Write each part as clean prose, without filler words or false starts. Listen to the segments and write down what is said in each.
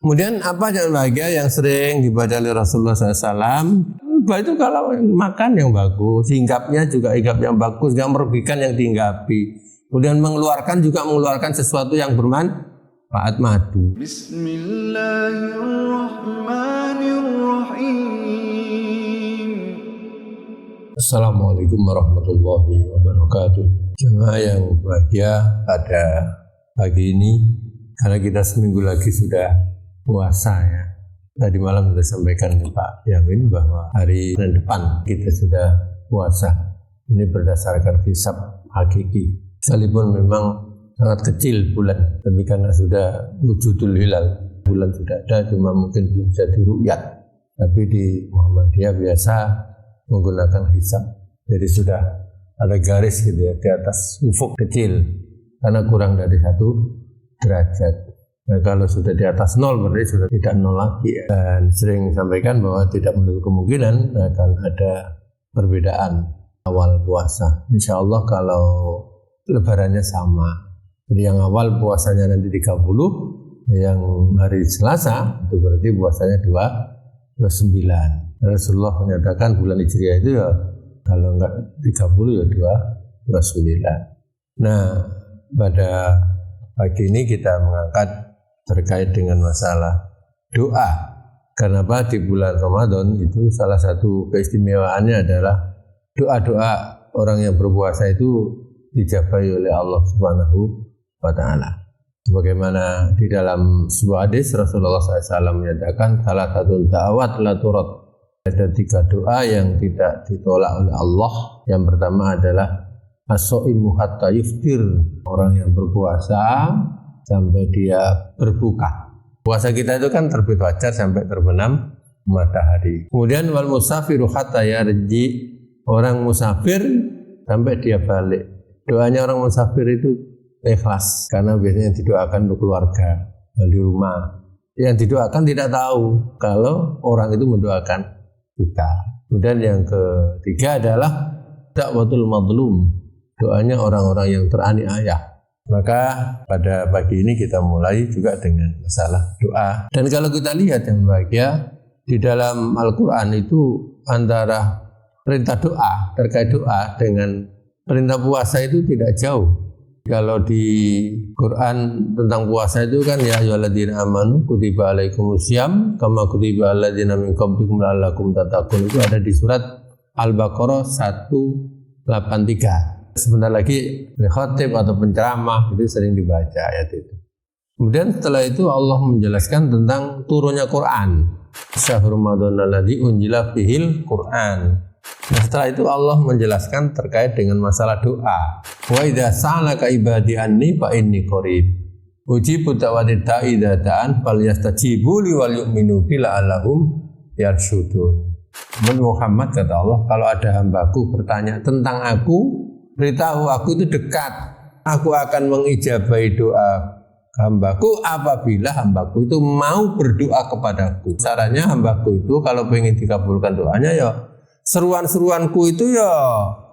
Kemudian apa yang bahagia yang sering dibaca oleh Rasulullah SAW? Itu kalau makan yang bagus, hinggapnya juga hinggap yang bagus, nggak merugikan yang dihinggapi. Kemudian mengeluarkan sesuatu yang bermanfaat, madu. Bismillahirrahmanirrahim. Assalamualaikum warahmatullahi wabarakatuh. Jemaah yang bahagia pada pagi ini, karena kita seminggu lagi sudah puasa ya. Tadi malam sudah sampaikan Pak Yamin bahwa hari depan kita sudah puasa. Ini berdasarkan hisab hakiki. Sekalipun memang sangat kecil bulan, tapi karena sudah wujudul hilal, bulan sudah ada, cuma mungkin belum bisa diru'yat. Tapi di Muhammadiyah biasa menggunakan hisab. Jadi sudah ada garis gitu ya di atas ufuk kecil, karena kurang dari 1 derajat. Nah, kalau sudah di atas 0 berarti sudah tidak 0 lagi ya. Dan sering sampaikan bahwa tidak menutup kemungkinan akan ada perbedaan awal puasa. Insya Allah kalau lebarannya sama. Jadi yang awal puasanya nanti 30, yang hari Selasa itu berarti puasanya 29. Rasulullah menyatakan bulan Hijriah itu ya kalau enggak 30 ya 29. Nah, pada pagi ini kita mengangkat terkait dengan masalah doa. Kenapa di bulan Ramadan itu salah satu keistimewaannya adalah doa-doa orang yang berpuasa itu dijabahi oleh Allah Subhanahu wa Ta'ala. Sebagaimana di dalam sebuah hadis Rasulullah SAW menyatakan salah satu da'awat la turad. Ada 3 doa yang tidak ditolak oleh Allah. Yang pertama adalah as-shaimu hatta yuftir, orang yang berpuasa sampai dia berbuka. Puasa kita itu kan terbit fajar sampai terbenam matahari. Kemudian wal musafiru hatta yarji, orang musafir sampai dia balik. Doanya orang musafir itu ikhlas, karena biasanya didoakan untuk keluarga di rumah. Yang didoakan tidak tahu kalau orang itu mendoakan kita. Kemudian yang ketiga adalah da'watul madlum, doanya orang-orang yang teraniaya. Maka pada pagi ini kita mulai juga dengan masalah doa. Dan kalau kita lihat yang bahagia, di dalam Al-Quran itu antara perintah doa, terkait doa dengan perintah puasa itu tidak jauh. Kalau di Quran tentang puasa itu kan ya ayyuhalladzina amanu kutiba alaikumusiyam kama kutiba alladzina min qablikum la'allakum tattaqun, itu ada di surat Al-Baqarah 183. Sebentar lagi khotib atau penceramah itu sering dibaca ayat itu. Kemudian setelah itu Allah menjelaskan tentang turunnya Quran. Syahrul Ramadan alladzi unzila fihil Quran. Nah, setelah itu Allah menjelaskan terkait dengan masalah doa. Wa idza sa'alaka ibadi anni fa inni qarib. Ujibu da'watad da'i idza da'an falyastajibu li wal yu'minu bi la'allahum yarshudun. Muhammad kata Allah, kalau ada hambaku bertanya tentang aku, beritahu aku itu dekat, aku akan mengijabahi doa hambaku apabila hambaku itu mau berdoa kepadaku. Caranya hambaku itu kalau ingin dikabulkan doanya ya seruan-seruanku itu ya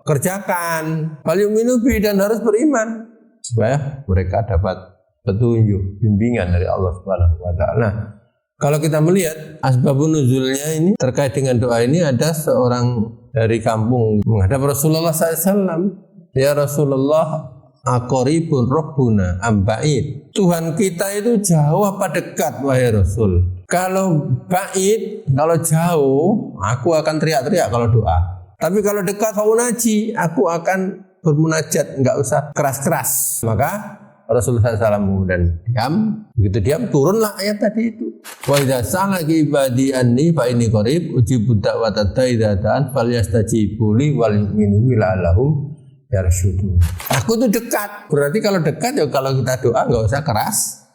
kerjakan, wal yu'minu bi, dan harus beriman supaya mereka dapat petunjuk, bimbingan dari Allah Subhanahu wa Ta'ala. Nah, kalau kita melihat asbabun nuzulnya ini terkait dengan doa ini, ada seorang dari kampung menghadap Rasulullah SAW. Ya Rasulullah, aqoribun rabbuna amba'id, Tuhan kita itu jauh apa dekat wahai Rasul? Kalau ba'id, kalau jauh, aku akan teriak-teriak kalau doa. Tapi kalau dekat faunaji, aku akan bermunajat, enggak usah keras-keras. Maka Rasulullah SAW kemudian diam. Begitu diam, turunlah ayat tadi itu. Wa idza sa'alaka ibadi anni fa inni qarib ujibu da'watad da'i idza da'an falyastajibu li wal yu'minu la'allahum yarshudun. Aku tuh dekat. Berarti kalau dekat ya kalau kita doa enggak usah keras.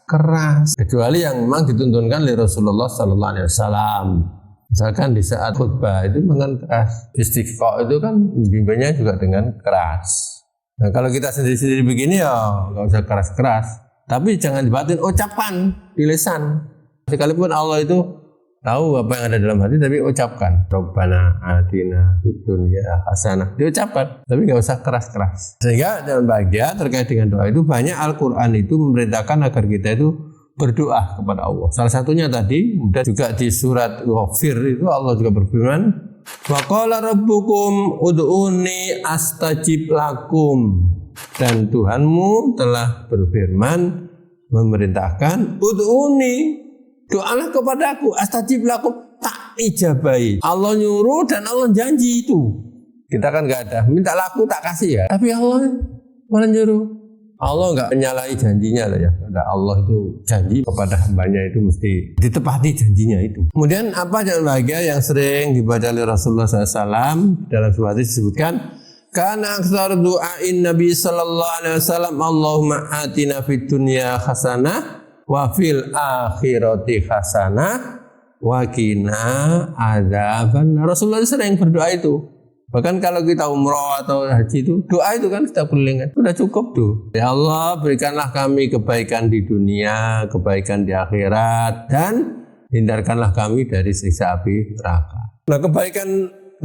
Kecuali yang memang dituntunkan oleh Rasulullah sallallahu alaihi wasallam. Misalkan di saat khutbah itu dengan keras. Istighfar itu kan bimbingnya juga dengan keras. Nah, kalau kita sendiri-sendiri begini ya enggak usah keras-keras. Tapi jangan dibatin ucapan di lisan. Sekalipun Allah itu tahu apa yang ada dalam hati, tapi ucapkan Rabbana atina fid dunya hasanah, diucapkan, tapi nggak usah keras-keras. Sehingga dalam bahagia terkait dengan doa itu banyak Al-Quran itu memerintahkan agar kita itu berdoa kepada Allah. Salah satunya tadi dan juga di surat Ghafir itu Allah juga berfirman, wa qala rabbukum ud'uni astajib lakum. Dan Tuhanmu telah berfirman memerintahkan ud'uni, doalah kepadaku astajib lakum, tak ijabai. Allah nyuruh dan Allah janji itu. Kita kan enggak ada minta laku tak kasih ya, tapi Allah malah nyuruh. Allah enggak menyalahi janjinya lah ya. Allah itu janji kepada hambanya itu mesti ditepati janjinya itu. Kemudian apa yang bahagia yang sering dibaca oleh Rasulullah SAW dalam sebuah hadis disebutkan, karena aktsar du'ain Nabi sallallahu alaihi wasallam Allahumma atina fid dunya hasanah wa fil akhirati hasanah wa qina adzaban. Rasulullah sering berdoa itu. Bahkan kalau kita umroh atau haji itu, doa itu kan kita kelingan, sudah cukup tuh. Ya Allah, berikanlah kami kebaikan di dunia, kebaikan di akhirat, dan hindarkanlah kami dari siksa api neraka. Nah,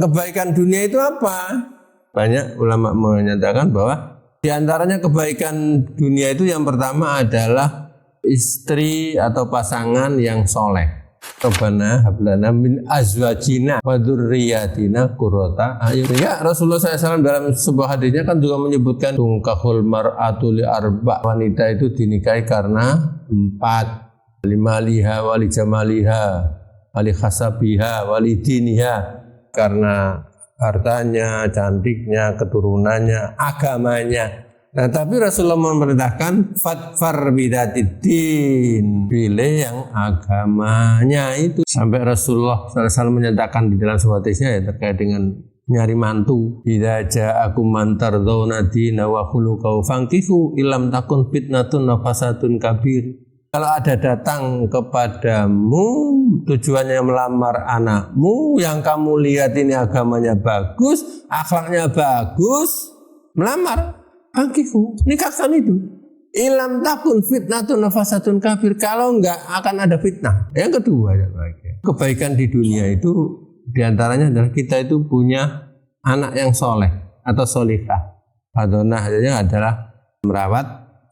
kebaikan dunia itu apa? Banyak ulama menyatakan bahwa di antaranya kebaikan dunia itu yang pertama adalah istri atau pasangan yang soleh. Rabbana hablana min azwajina wa dzurriyyatina qurrata a'yun. Ya, Rasulullah SAW dalam sebuah hadisnya kan juga menyebutkan tungkahul mar'atu li arba'. Wanita itu dinikahi karena 4, limaliha wali jamaliha wali khasabiha wali diniha, karena hartanya, cantiknya, keturunannya, agamanya. Nah, tapi Rasulullah memerintahkan fadfar bidatiddin, pilih yang agamanya itu. Sampai Rasulullah SAW menyatakan di dalam sebuah hadisnya ya terkait dengan nyari mantu, idza ja'akum man tardawna dina wa khuluqahu fankihu illam takun fitnatun wa fasadun kabir. Kalau ada datang kepadamu tujuannya melamar anakmu yang kamu lihat ini agamanya bagus, akhlaknya bagus, melamar, bangkiku, nikahkan itu. Ilam takun fitnatun nafasadun kafir. Kalau enggak akan ada fitnah. Yang kedua, kebaikan di dunia itu diantaranya adalah kita itu punya anak yang soleh atau solihah. Adonahnya adalah merawat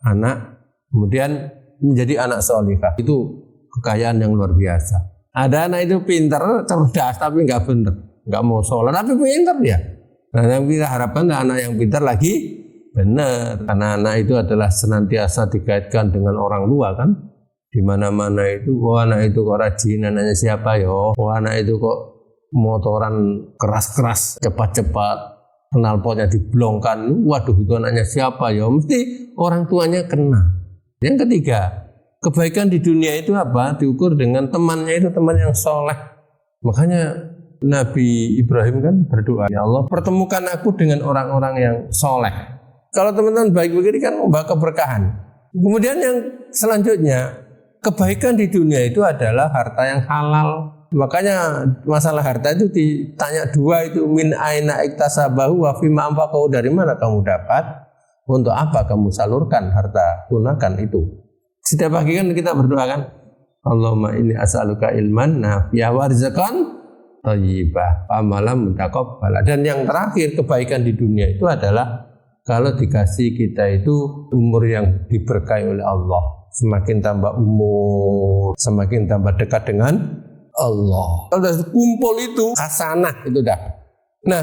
anak, kemudian menjadi anak solihah. Itu kekayaan yang luar biasa. Ada anak itu pintar, cerdas, tapi enggak benar, enggak mau sholat, tapi pintar dia. Nah, yang kita harapkan anak yang pintar lagi benar, karena anak itu adalah senantiasa dikaitkan dengan orang tua kan. Di mana-mana itu, oh anak itu kok rajin, anaknya siapa yo? Oh anak itu kok motoran keras-keras, cepat-cepat, knalpotnya diblongkan. Waduh, itu anaknya siapa yo? Mesti orang tuanya kena. Yang ketiga, kebaikan di dunia itu apa? Diukur dengan temannya itu, teman yang soleh. Makanya Nabi Ibrahim kan berdoa, ya Allah pertemukan aku dengan orang-orang yang soleh. Kalau teman-teman baik begini kan membawa keberkahan. Kemudian yang selanjutnya, kebaikan di dunia itu adalah harta yang halal. Makanya masalah harta itu ditanya dua itu, min aina iktasabahu wa fima anfaqahu, dari mana kamu dapat, untuk apa kamu salurkan harta, gunakan itu. Setiap pagi kan kita berdoa kan, Allahumma inni as'aluka ilman nafi'ah wa rizqan thayyibah wa amalan mutaqabbala. Dan yang terakhir, kebaikan di dunia itu adalah kalau dikasih kita itu umur yang diberkahi oleh Allah. Semakin tambah umur, semakin tambah dekat dengan Allah. Kalau sudah kumpul itu hasanah itu dah. Nah,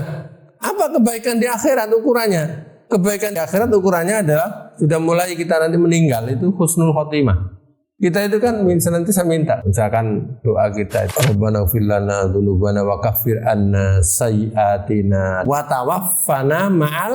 apa kebaikan di akhirat ukurannya? Kebaikan di akhirat ukurannya adalah sudah mulai kita nanti meninggal itu husnul khotimah. Kita itu kan nanti saya minta, misalkan doa kita itu Rabbana ighfir lana dzunubana wa kaffir anna sayyi'atina wa tawaffana ma'al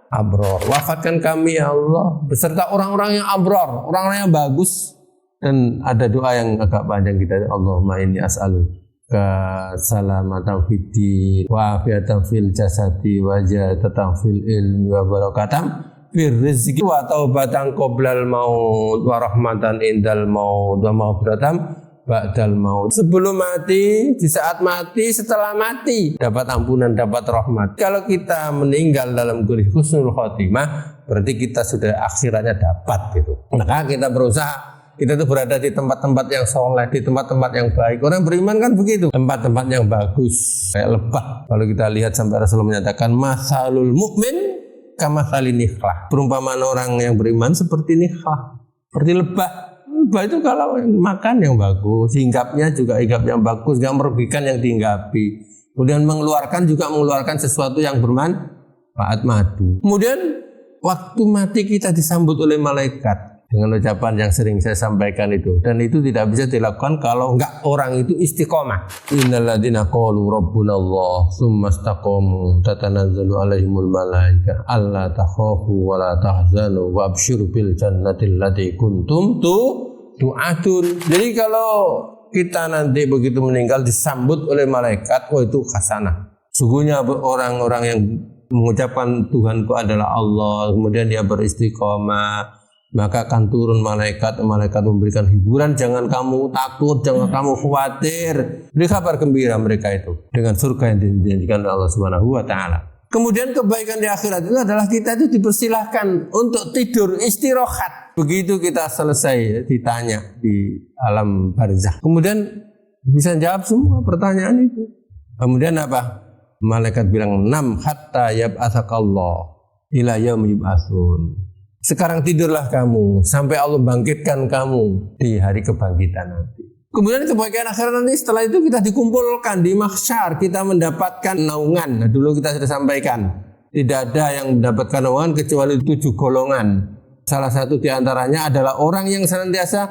abror. Wafatkan kami ya Allah beserta orang-orang yang abror, orang-orang yang bagus. Dan ada doa yang agak panjang kita, Allahumma inni as'aluka salamatan fid din wa afiatan fil jasadi wa jadatan fil ilmi wa barakatan fir rizqi wa taubatan qoblal maut wa rahmatan indal maut wa maghfiratan ba'dal maut. Sebelum mati, di saat mati, setelah mati, dapat ampunan, dapat rahmat. Kalau kita meninggal dalam husnul khotimah, berarti kita sudah akhiratnya dapat gitu. Maka kita berusaha, kita tuh berada di tempat-tempat yang soleh, di tempat-tempat yang baik. Orang beriman kan begitu, tempat-tempat yang bagus, kayak lebah. Kalau kita lihat sampai Rasulullah menyatakan masalul mu'min kama salin nikhlah. Perumpamaan orang yang beriman seperti nikhlah, seperti lebah. Ribah itu kalau makan yang bagus, hinggapnya juga hinggap yang bagus, nggak merugikan yang dihinggapi. Kemudian mengeluarkan sesuatu yang bermanfaat, madu. Kemudian waktu mati kita disambut oleh malaikat dengan ucapan yang sering saya sampaikan itu, dan itu tidak bisa dilakukan kalau enggak orang itu istiqomah. Innalladzina qalu rabbunallah tsumma istaqamu tatanazzalu alaihimul malaika alla takhafu wa la tahzanu wa abshiru bil jannati allati kuntum tu'adun. Jadi kalau kita nanti begitu meninggal disambut oleh malaikat, itu hasanah. Sungguhnya orang-orang yang mengucapkan Tuhanku adalah Allah, kemudian dia beristiqomah, maka akan turun malaikat memberikan hiburan, jangan kamu takut, jangan kamu khawatir. Beri kabar gembira mereka itu dengan surga yang dijanjikan oleh Allah Subhanahu wa taala. Kemudian kebaikan di akhirat itu adalah kita itu dipersilahkan untuk tidur istirahat. Begitu kita selesai ditanya di alam barzakh, kemudian bisa jawab semua pertanyaan itu. Kemudian apa? Malaikat bilang, "Nam hatta yab'atsakallah ila yaumi yub'atsun." Sekarang tidurlah kamu sampai Allah bangkitkan kamu di hari kebangkitan nanti. Kemudian kebaikan akhirat nanti setelah itu kita dikumpulkan di mahsyar, kita mendapatkan naungan. Nah, dulu kita sudah sampaikan, tidak ada yang mendapatkan naungan kecuali 7 golongan. Salah satu di antaranya adalah orang yang senantiasa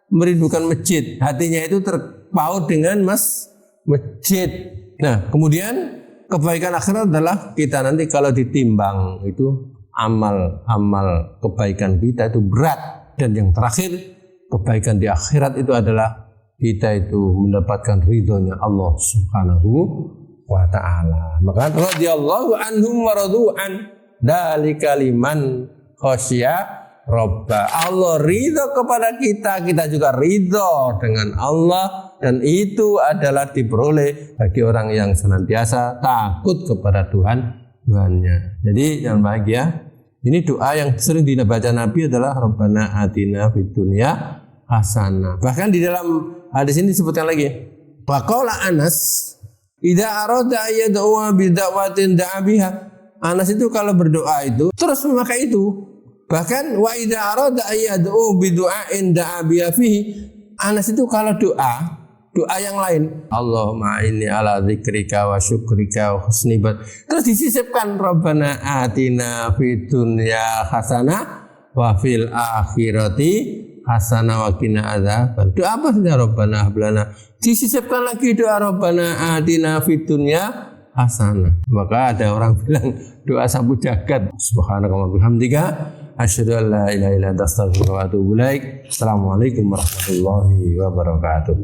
merindukan masjid. Hatinya itu terpaut dengan masjid. Nah, kemudian kebaikan akhirat adalah kita nanti kalau ditimbang itu amal kebaikan kita itu berat, dan yang terakhir kebaikan di akhirat itu adalah kita itu mendapatkan ridhonya Allah Subhanahu wa taala. Maka radhiyallahu anhum wa radu'an dzalika liman khasya robba. Allah ridho kepada kita, kita juga ridho dengan Allah, dan itu adalah diperoleh bagi orang yang senantiasa takut kepada Tuhannya. Jadi yang bahagia, ini doa yang sering dibaca Nabi adalah Rabbana atina fid dunya hasanah. Bahkan di dalam hadis ini disebutkan lagi, faqala Anas idza arada yad'u bi da'watin da'a biha. Anas itu kalau berdoa itu terus memakai itu. Bahkan wa idza arada yad'u bi du'ain da'a biha fihi. Anas itu kalau doa yang lain, Allahumma inni ala dzikrika wa syukrika wa husni ibad, terus disisipkan Rabbana atina fid dunya hasanah wa fil akhirati hasanah wa qina adzaban. Doa apa saja Rabbana hablana, disisipkan lagi doa Rabbana atina fid dunya hasanah. Maka ada orang bilang doa sapu jagat. Subhanakallahumma bihamdika asyhadu an la ilaha illa anta astaghfiruka wa atubu ilaik. Assalamualaikum warahmatullahi wabarakatuh.